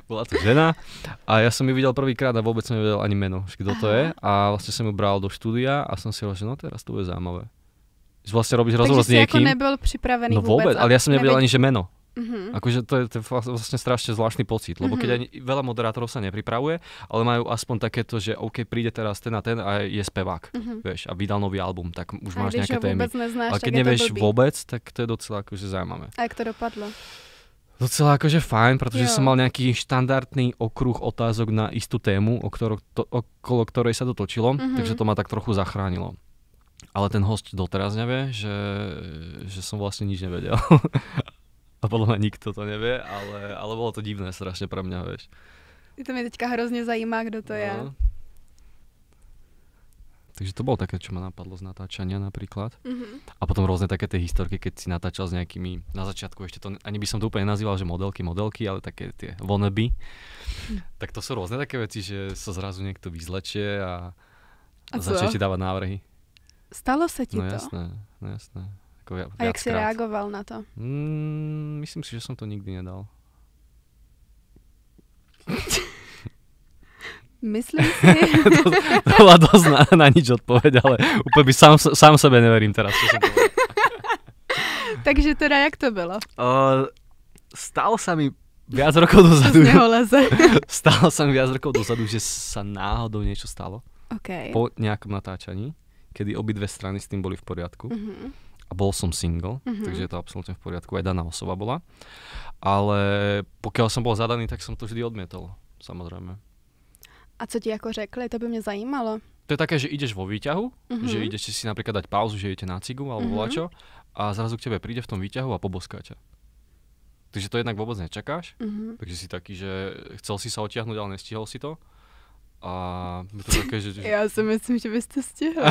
Bola to žena a ja som ju videl prvýkrát a vôbec som nevedel ani meno, kto to je a vlastne som ju bral do štúdia a som si hovoril, že no teraz to bude zaujímavé. Že vlastne robíš rozhovor s niekým. Takže si ako nebyl pripravený vôbec? No vôbec, ale ja som nevedel ani, že meno. Uh-huh. Akože to je vlastne strašne zvláštny pocit, lebo keď ani veľa moderátorov sa nepripravuje, ale majú aspoň takéto, že OK, príde teraz ten a je spevák, vieš, a vydal nový album, tak už máš nejaké témy. Neznáš, ale keď nevieš vôbec, tak to je docela akože zaujímavé. A jak to dopadlo? Docela akože fajn, pretože som mal nejaký štandardný okruh otázok na istú tému, okolo ktorej sa to točilo, takže to ma tak trochu zachránilo. Ale ten host doteraz nevie, že som vlastne nič nevedel. A podľa mňa nikto to nevie, ale bolo to divné strašne pre mňa, vieš. To mě teďka hrozně zajímá, kdo to je. Takže to bolo také, čo ma napadlo z natáčania napríklad. A potom rôzne také tie historky, keď si natáčal s nejakými, na začiatku ešte to, ani by som to úplne nazýval, že modelky, ale také tie wannabe. Tak to sú rôzne také veci, že sa zrazu niekto vyzlečie a začne ti dávať návrhy. Stalo se ti to? No jasné. A jak si reagoval na to? Myslím si, že som to nikdy nedal. Myslím si. to bola dosť na nič odpoveď, ale úplne by sám sebe neverím teraz, čo som povedal. Takže teda, jak to bylo? Stalo sa mi viac rokov dozadu. Stalo sa mi viac rokov dozadu, že sa náhodou niečo stalo. Okay. Po nejakom natáčaní, kedy obidve strany s tým boli v poriadku. A bol som single, takže je to absolútne v poriadku. Aj daná osoba bola. Ale pokiaľ som bol zadaný, tak som to vždy odmietol. Samozrejme. A co ti jako řekli? To by mě zajímalo. To je také, že ideš vo výťahu, že ideš si napríklad dať pauzu, že idete na cigu alebo volačo a zrazu k tebe príde v tom výťahu a poboská ťa. Takže to jednak vôbec nečakáš. Takže si taký, že chcel si sa odtiahnuť, ale nestihol si to. A je to také, že... Ja si myslím, že bys to stihol.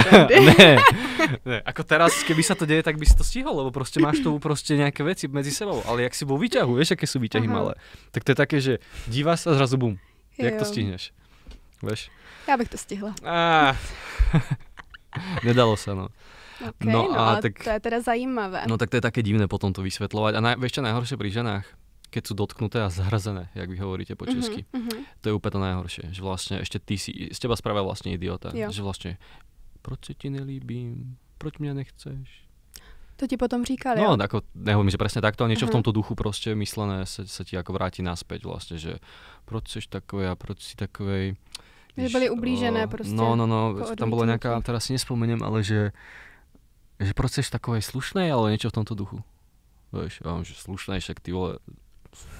ne, ako teraz, keby sa to deje, tak by si to stihol, lebo proste máš tu proste nejaké veci medzi sebou, ale jak si vo výťahu, vieš, aké sú výťahy malé, tak to je také, že díváš sa zrazu bum. Jak to stihneš? Vieš? Ja bych to stihla. Nedalo sa, no. Okay, no a tak, to je teda zajímavé. No tak to je také divné potom to vysvetľovať. A vieš čo najhoršie pri ženách? Keď sú dotknuté a zhrzené, jak vy hovoríte po česky. To je úplne to najhoršie, že vlastne ešte z teba spravia vlastne idiota. Jo. Že vlastne, proč se ti nelíbím, proč mňa nechceš? To ti potom říkali, no, ako nehovorím, že presne takto, ale niečo v tomto duchu proste myslené sa ti ako vráti naspäť vlastne, že proč seš takovej a proč si takovej. Že byli ublížené proste. No, tam bolo nejaká, teraz si nespomeniem, ale že proč seš takovej slušnej, ale niečo v tomto duchu. Vieš, že slušnej, však ty vole,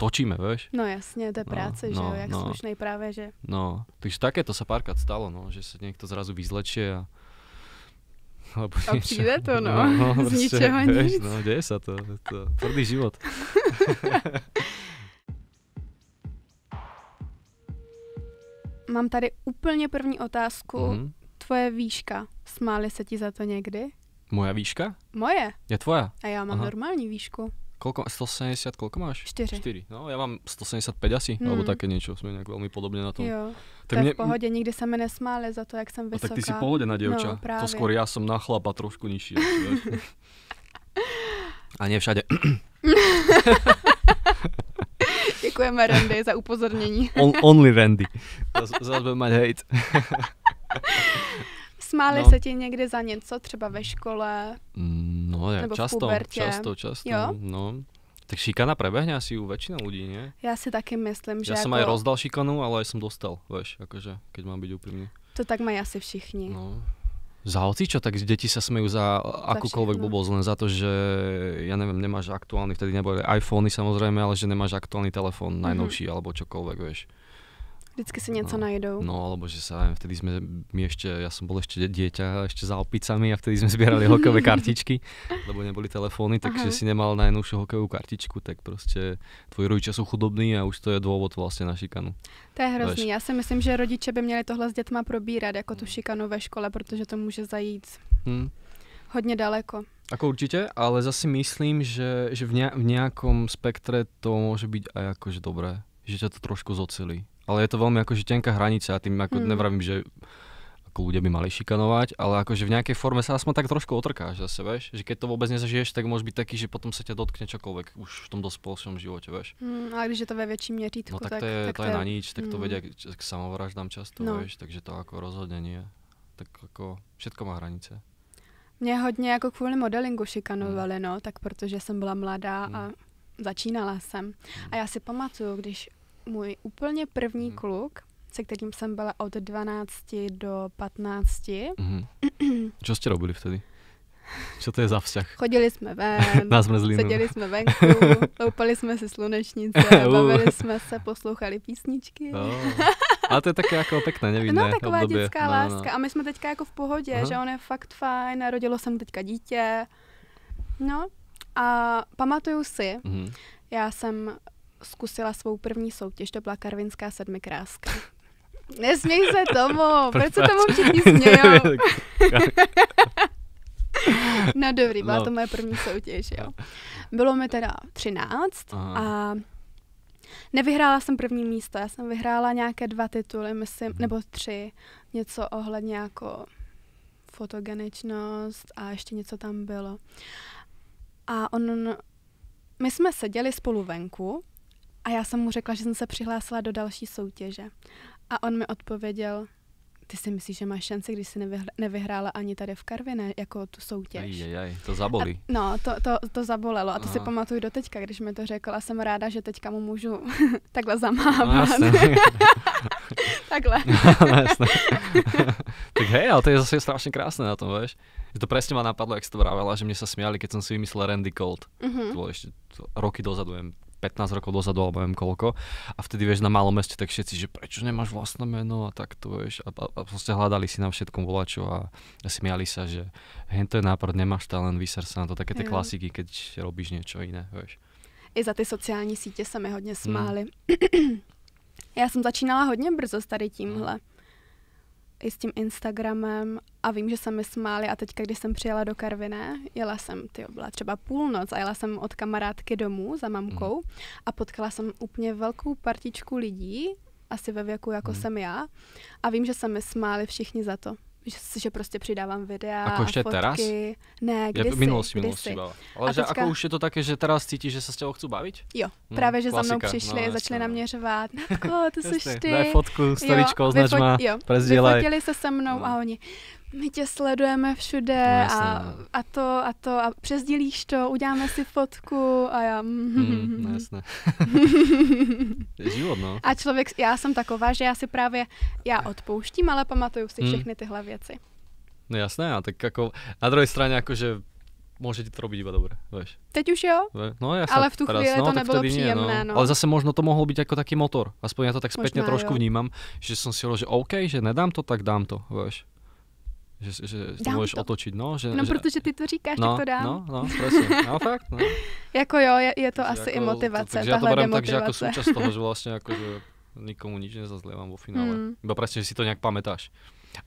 točíme, vieš? No jasne, to je práce, že jo, jak slušnej práve, že... No, takže takéto sa párkrát stalo, no, že sa niekto zrazu vyzlečie a... A přijde to, no z ničeho nic. No, deje sa to, je to tvrdý život. Mám tady úplně první otázku. Tvoje výška, smáli se ti za to někdy? Moja výška? Moje. Je tvoja? A já mám normální výšku. Koľko? 170, koľko máš? 4. No, ja mám 175 asi, alebo také niečo, sme nejak veľmi podobne na tom. Jo, to je v pohodě, nikdy sa mi nesmáli za to, jak som vysoká. A tak ty si pohodená dievča, to skôr ja som na chlapa trošku nižší. A nie všade. Děkujeme Randy za upozornění. Only Randy. Zás budem mať hejt. Smáli se ti někdy za něco, třeba ve škole? No, ja, nebo často, v pubertě? Často. Jo? No. Tak šikana prebehne asi u väčšina ľudí, nie? Ja si taky myslím, že ja jako... som aj rozdal šikanu, ale aj som dostal, vieš, akože, keď mám byť úprimný. To tak mají asi všichni. No. Za hocičo, tak deti sa smejú za akúkoľvek blbosť, len za to, že ja neviem, nemáš aktuálny, vtedy neboli iPhony samozrejme, ale že nemáš aktuálny telefón, najnovší alebo čokoľvek, vieš. Vždycky si něco najdou. No, alebo že sa, vtedy ja som bol ešte dieťa, ešte za opicami a vtedy sme zbierali hokejové kartičky, lebo neboli telefóny, takže si nemal najnovšiu hokejovú kartičku, tak proste tvoji rodičia sú chudobní a už to je dôvod vlastne na šikanu. To je hrozný. Já si myslím, že rodiče by měli tohle s dětma probírat, jako tu šikanu ve škole, protože to může zajít hodně daleko. Ako určite, ale zase myslím, že v nejakom spektre to môže byť aj akože dobré, že ťa to trošku zocelí. Ale je to veľmi akože tenká hranica a tým ako nevravím, že ako ľudia by mali šikanovať, ale akože v nejakej forme sa aspoň tak trošku otrkáš zase, vieš, že keď to vôbec nezažiješ, tak môže byť taký, že potom sa ťa dotkne čokoľvek už v tom dospelšom živote, vieš. Ale když je to ve väčším měřítku, no tak to je na nič, tak to vedia k samovraždám často, vieš, takže to ako rozhodne nie. Tak ako všetko má hranice. Mě hodně jako kvůli modelingu šikanovali, no, tak protože jsem byla mladá a začínala jsem. A já si pamatuju, když můj úplně první kluk, se kterým jsem byla od 12 do 15. Čo ste robili vtedy? Čo to je za vzťah? Chodili jsme ven, seděli jsme venku, loupali jsme si slunečnice, bavili jsme se, poslouchali písničky. Ale to je také jako pekné, nevinné období. No, taková obdobie. dětská láska. A my jsme teďka jako v pohodě, že on je fakt fajn, narodilo jsem teďka dítě. No a pamatuju si, já jsem zkusila svou první soutěž, to byla Karvinská sedmikráska. Nesměj se tomu, proč se tomu všichni smějou? No dobrý, byla to moje první soutěž, jo. Bylo mi teda 13 a nevyhrála jsem první místo, já jsem vyhrála nějaké 2 tituly, myslím, nebo 3, něco ohledně jako fotogeničnost a ještě něco tam bylo. A my jsme seděli spolu venku a já jsem mu řekla, že jsem se přihlásila do další soutěže. A on mi odpověděl, ty si myslíš, že máš šanci, když jsi nevyhrála ani tady v Karviné, jako tu soutěž. To zabolí. No, to zabolelo a to si pamatuju doteďka, když mi to řekl a jsem ráda, že teďka mu můžu takhle zamávat. No, takhle. No, tak hej, ale to je zase strašne krásne na tom, vieš. To presne ma napadlo, jak si to vravela, že mne sa smiali, keď som si vymyslel Randy Colt. To bolo ešte roky dozadu, 15 rokov dozadu, alebo neviem koľko. A vtedy, vieš, na malom meste, tak všetci, že prečo nemáš vlastné meno a takto, vieš. A proste hľadali si na všetkom volačo a smiali sa, že to je nápad, nemáš talent, vyser sa na to. Také tie klasiky, keď robíš niečo iné, vieš. I za ty sociální sítě se mi hodně smáli. Já jsem začínala hodně brzo s tady tímhle. I s tím Instagramem a vím, že se mi smáli a teďka, když jsem přijela do Karviné, jela jsem, byla třeba půlnoc a jela jsem od kamarádky domů za mamkou a potkala jsem úplně velkou partičku lidí, asi ve věku jako jsem já a vím, že se mi smáli všichni za to. Že prostě přidávám videa ako ešte fotky. Teraz? Ne, kdysi. Minulosti. Ale že teďka... ako už je to také, že teraz cítíš, že sa s tebou chcú baviť? Jo, právě, že klasika. Za mnou přišli, začali na mě řvát. Natko, to jsi ty. Daj fotku, storičko, označ ma, prezdielaj. Vyfotili se se mnou a oni, my tě sledujeme všude a to a přesdílíš to, uděláme si fotku a já... No jasné. Je život, no. A člověk, já jsem taková, že já odpouštím, ale pamatuju si všechny tyhle věci. No jasné, a tak jako na druhé straně jakože môžete to robiť iba dobre, vieš. Teď už jo, no, jasné, ale v tu chvíli to nebylo příjemné. No. Ale zase možno to mohlo byť ako taký motor. Aspoň ja to tak spätne trošku vnímam, že som si hovoril, že OK, že nedám to, tak dám to, vieš. Že to môžeš otočiť, no. Protože ty to říkáš, tak to dám. No, presne. No, fakt, no. Jako jo, je to asi i motivace, takže ja to beriem tak, že ako súčasť toho, že vlastne akože nikomu nič nezazlievam vo finále. Iba presne, že si to nejak pamätáš.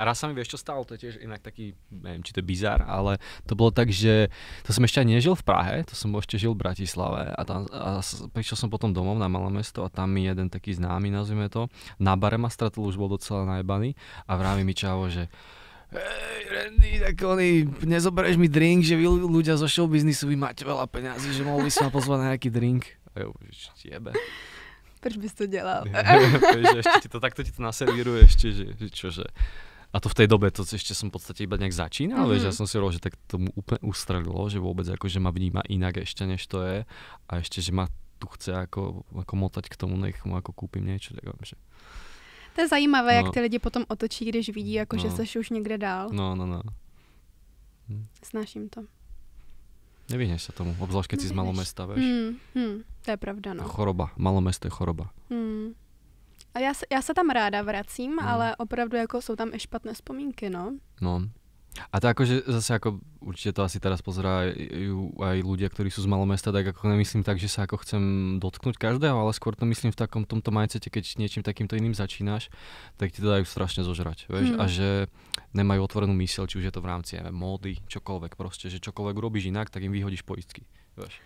A raz sa mi, vieš čo stalo, to je tiež inak taký, neviem, či to je bizár, ale to bolo tak, že to som ešte ani nežil v Prahe, to som ešte žil v Bratislave a prišiel som potom domov na malé mesto a tam mi jeden taký známy, nazvime to, na bare ma stretol, už bol docela najebaný a vraví mi čavo, že hej, Randy, tak nezoberieš mi drink, že vy ľudia zo showbiznisu, vy máte veľa peňazí, že mohli by si ma pozvať na nejaký drink. A jo, jebe. Proč bys to dělal? Ešte takto ti to naservíruje ešte, že čože. A to v tej dobe, to ešte som v podstate iba nejak začínal, vieš, ja som si hovoril, že tak tomu úplne ustrelilo, že vôbec akože ma vníma inak ešte, než to je. A ešte, že ma tu chce ako motať k tomu, nech mu ako kúpim niečo, tak že... To je zajímavé, jak ty lidi potom otočí, když vidí, jako že seš už někde dál. No. Snáším to. Nevyhneš sa tomu, obzvlášť keď si z malomesta, vieš. To je pravda, no. Choroba, malomesto je choroba. A já se tam ráda vracím, ale opravdu jako jsou tam i špatné vzpomínky, no. No. A to akože zase ako určite to asi teraz pozerajú aj ľudia, ktorí sú z malomesta, tak ako nemyslím tak, že sa ako chcem dotknúť každého, ale skôr to myslím v takom tomto mindsete, keď niečím takýmto iným začínaš, tak ti to dajú strašne zožrať, vieš, a že nemajú otvorenú myseľ, či už je to v rámci módy, čokoľvek proste, že čokoľvek urobíš inak, tak im vyhodíš poistky, vieš.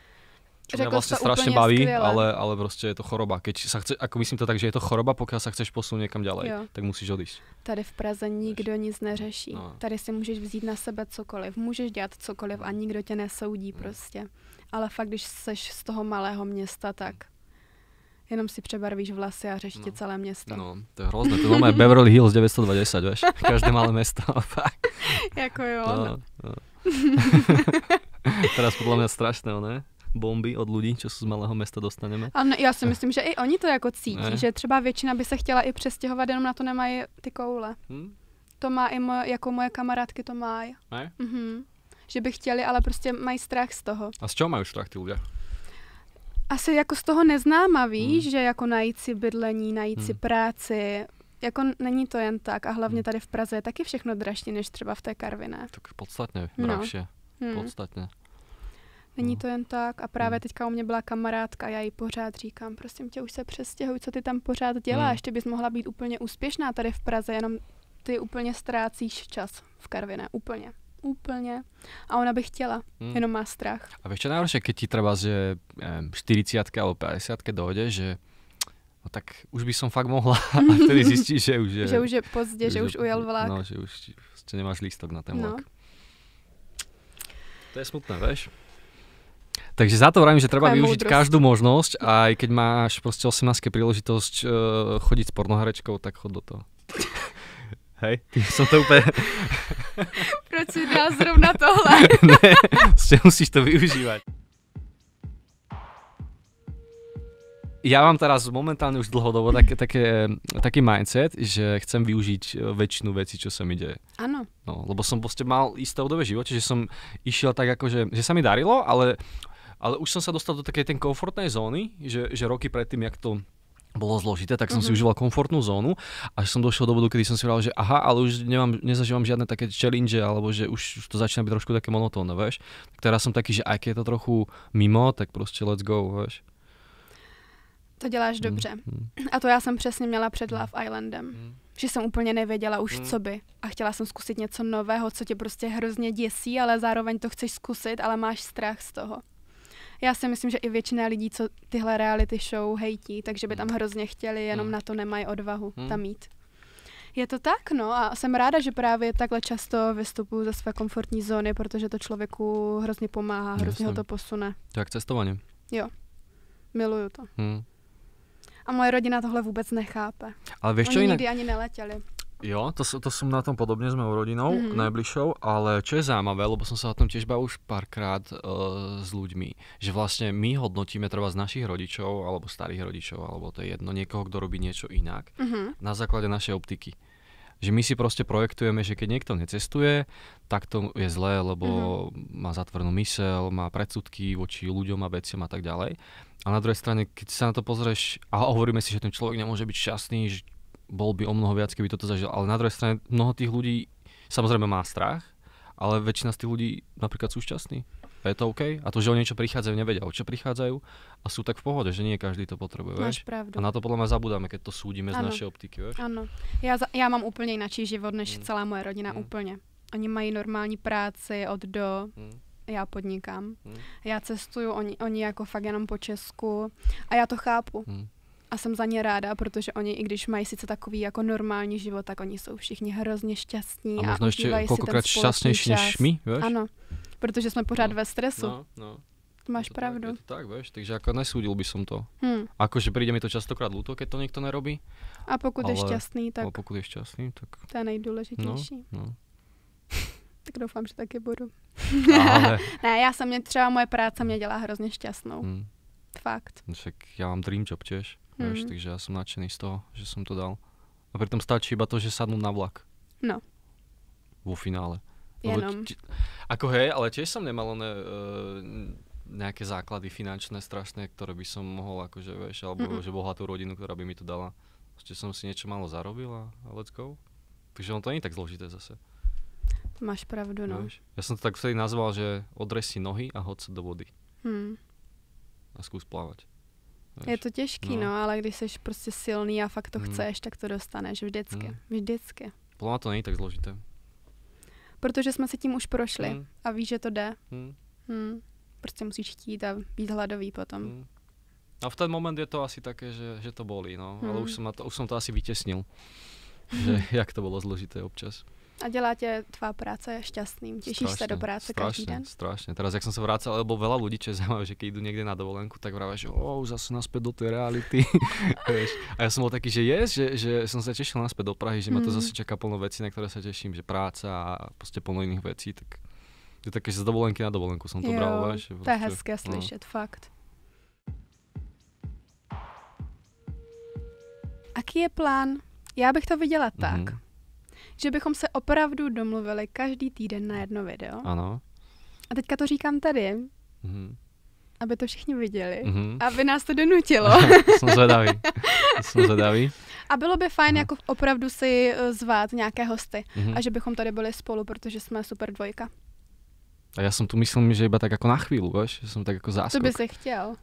Čo mňa vlastne strašne baví, ale proste je to choroba. Keď sa chce, ako myslím to tak, že je to choroba, pokiaľ sa chceš posunúť niekam ďalej, tak musíš odísť. Tady v Praze nikdo nic neřeší. No. Tady si můžeš vzít na sebe cokoliv, můžeš dělat cokoliv a nikdo tě nesoudí prostě. Ale fakt, když seš z toho malého města, tak jenom si přebarvíš vlasy a řešíte celé město. No, to je hrozné. To je Beverly Hills 920, vieš. Každé malé mesto. Jako jo. No. Teraz podľa mňa strašné, ne? Bomby od lidí, co z malého města dostaneme. Ale já si myslím, že i oni to jako cítí, že třeba většina by se chtěla i přestěhovat, jenom na to nemají ty koule. To má i jako moje kamarádky to mají. Že by chtěli, ale prostě mají strach z toho. A z čeho mají strach ty lidé? Asi jako z toho neznáma, víš, že jako najít si bydlení, najít si práci, jako není to jen tak a hlavně tady v Praze je taky všechno dražší, než třeba v té Karviné. Tak podstatně drahšie, podstatně. Není to jen tak a právě teďka u mě byla kamarádka a já jí pořád říkám, prosím tě, už se přestěhuj, co ty tam pořád děláš, ty bys mohla být úplně úspěšná tady v Praze, jenom ty úplně ztrácíš čas v Karviné, úplně. A ona by chtěla, jenom má strach. A vieš čo najhoršie, keď ti treba, že 40 alebo 50 dojde, že no tak už by som fakt mohla a vtedy zistíš, že už je... Že už je pozdě, že už ujel vlak. No, že už nemáš lístok na ten vlak. To je smutné, vieš? Takže za to vravím, že treba využiť každú možnosť a aj keď máš proste 18 príležitosť chodiť s pornoherečkou, tak chod do toho. Hej, ty som to úplne... Proč si dal zrovna tohle? Ne, musíš to využívať. Ja mám teraz momentálne už dlhodobo taký mindset, že chcem využiť väčšinu vecí, čo sa mi deje. Áno. No, lebo som proste mal isté obdobie v živote, že som išiel tak akože, že sa mi darilo, ale už som sa dostal do takej ten komfortnej zóny, že roky predtým, jak to bolo zložité, tak som si užíval komfortnú zónu a že som došiel do bodu, kedy som si hovoril, že aha, ale už nezažívam žiadne také challenge, alebo že už to začína byť trošku také monotónne, vieš. Teraz som taký, že aj keď je to trochu mimo, tak proste let's go, vieš. To děláš dobře. A to já jsem přesně měla před Love Islandem. Že jsem úplně nevěděla už co by. A chtěla jsem zkusit něco nového, co tě prostě hrozně děsí, ale zároveň to chceš zkusit, ale máš strach z toho. Já si myslím, že i většina lidí, co tyhle reality show hejtí, takže by tam hrozně chtěli, jenom na to nemají odvahu tam jít. Je to tak, no, a jsem ráda, že právě takhle často vystupuju ze své komfortní zóny, protože to člověku hrozně pomáhá, hrozně ho to posune. To jak cestování. Jo, miluju to. A moje rodina tohle vůbec nechápe. Ale vieš, čo Oni inak... nikdy ani neletěli. Jo, to som na tom podobne s mojou rodinou, najbližšou, ale čo je zaujímavé, lebo som sa o tom tiež bavil už párkrát s ľuďmi, že vlastne my hodnotíme treba z našich rodičov, alebo starých rodičov, alebo to je jedno, niekoho, kto robí niečo inak, na základe našej optiky. Že my si proste projektujeme, že keď niekto necestuje, tak to je zlé, lebo má zatvorenú myseľ, má predsudky voči ľuďom a veciam a tak ďalej. A na druhej strane, keď sa na to pozrieš a hovoríme si, že ten človek nemôže byť šťastný, že bol by o mnoho viac, keby toto zažil. Ale na druhej strane mnoho tých ľudí samozrejme má strach, ale väčšina z tých ľudí napríklad sú šťastní. A je to OK? A to, že o niečo prichádzajú, nevedia, o čo prichádzajú a sú tak v pohode, že nie každý to potrebuje. Máš pravdu. A na to podľa mňa zabudáme, keď to súdime z našej optiky. Vieš? Ano. Já mám úplně jináčí život než celá moje rodina, úplně. Oni mají normální práci od do... Já podnikám. Já cestuju, oni jako fakt jenom po Česku a já to chápu. A jsem za ně ráda, protože oni, i když mají sice takový jako normální život, tak oni jsou všichni hrozně šťastní a možno ještě kolikrát šťastnější než my, vieš? Ano, protože jsme pořád ve stresu. No. Máš pravdu. Je to tak, vieš, takže ako nesúdil by som to. Akože príde mi to častokrát ľúto, keď to niekto nerobí. A pokud je šťastný, tak... pokud je šťastný, tak... To je nejdůležitější. No. Tak doufám, že taky budu. Ale... Ne, třeba moje práce mě dělá hrozně šťastnou. Fakt. Však ja mám dream job tiež, vieš, takže ja som nadšený z toho, že som to dal. A pritom stačí iba to, že sadnú na vlak. No. Vo finále. Jenom. Ako hej, ale tiež som nemal nejaké základy finančné strašné, ktoré by som mohol akože, vieš, alebo že bohatú rodinu, ktorá by mi to dala. Ešte som si niečo málo zarobil a let's go. Takže on to nie je tak zložité zase. Máš pravdu, no. Vieš? Ja som to tak vtedy nazval, že odrez si nohy a hoď sa do vody. A skús plávať. Je to těžký, no, ale když jsi prostě silný a fakt to chceš, tak to dostaneš vždycky. Vždycky. Podľa mňa to nie je tak zložité. Protože jsme si tím už prošli a víš, že to jde. Prostě musíš chtít a být hladový potom. A v ten moment je to asi také, že to bolí, no. Ale už som to asi vytesnil. Že jak to bolo zložité občas. A dělá tě tvá práce šťastným. Těšíš se do práce každý den? Strašne. Teraz, jak som sa vracal, lebo veľa ľudí, čo je zaujímavé, že keď idú niekde na dovolenku, tak vravia, že už zase naspäť do tej reality. A ja som bol taký, že že som sa tešil naspäť do Prahy, že ma to zase čaká plno vecí, na ktoré sa teším, že práca a proste plno iných vecí, tak je také, že z dovolenky na dovolenku som to bral, vieš. To je hezké slyšet, fakt. Aký je plán? Já bych to viděla tak, že bychom se opravdu domluvili každý týden na jedno video. Ano. A teďka to říkám tady, aby to všichni viděli. Aby nás to donutilo. Jsem zvedavý. A bylo by fajn jako opravdu si zvát nějaké hosty. A že bychom tady byli spolu, protože jsme super dvojka. A já jsem tu myslím, že iba tak jako na chvíľu, vieš? Že som tak jako záskok. Co by si chtěl?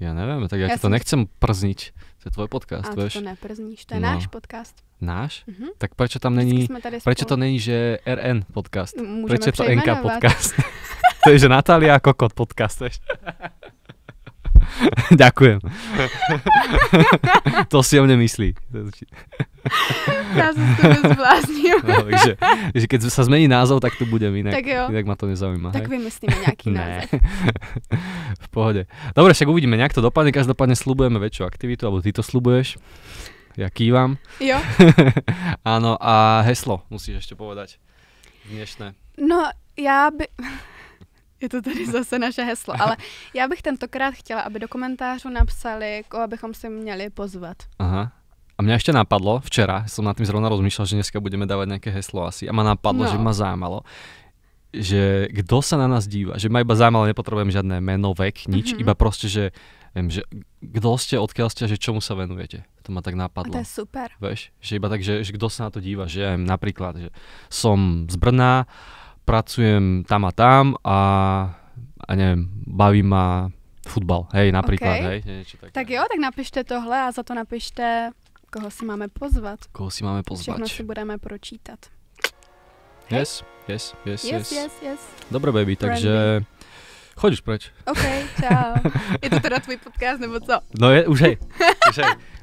Ja neviem, tak ja to nechcem przniť. To je tvoj podcast, vieš. Ale to neprzníš, to je náš podcast. Náš? Tak prečo tam není, prečo to není, že RN podcast? Můžeme prečo je to NK podcast? To je, že Natália a Kokot podcast, vieš. Ďakujem. To si o mne myslí. Ja som s tým zbláznil. No, takže keď sa zmení názov, tak tu budem inak. Tak jo. Inak ma to nezaujíma. Tak vymyslíme nejaký název. V pohode. Dobre, však uvidíme, nejak to dopadne. Každopádne sľubujeme väčšiu aktivitu, alebo ty to sľubuješ. Ja kývam. Jo. Áno, a heslo musíš ešte povedať. Dnešné. No, já by... Je to tady zase naše heslo, ale já bych tentokrát chtěla, aby do komentářů napsali, koho bychom si měli pozvat. Aha. A mňa ešte napadlo, včera som nad tým zrovna rozmýšľal, že dneska budeme dávať nejaké heslo asi. A ma napadlo, že ma zaujímalo, že kto sa na nás díva. Že ma iba zaujímalo, nepotrebujem žiadne meno, vek, nič. Iba proste, že viem, že kto ste, odkiaľ ste, že čomu sa venujete. To ma tak napadlo. A to je super. Vieš, že iba tak, že kto sa na to díva. Že napríklad, že som z Brna, pracujem tam a neviem, baví ma futbal. Hej, napríklad. Hej, niečo také. Tak jo, tak napište tohle a za to napište, koho si máme pozvat. Koho si máme pozvať. Všechno si budeme pročítat. Yes. Yes. Dobre, baby, takže choď už preč. OK, čau. Je to teda tvůj podcast, nebo co? No je, už hej.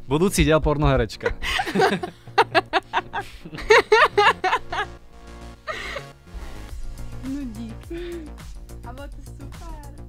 Budúci diel pornoherečka. No díky. A bylo to super.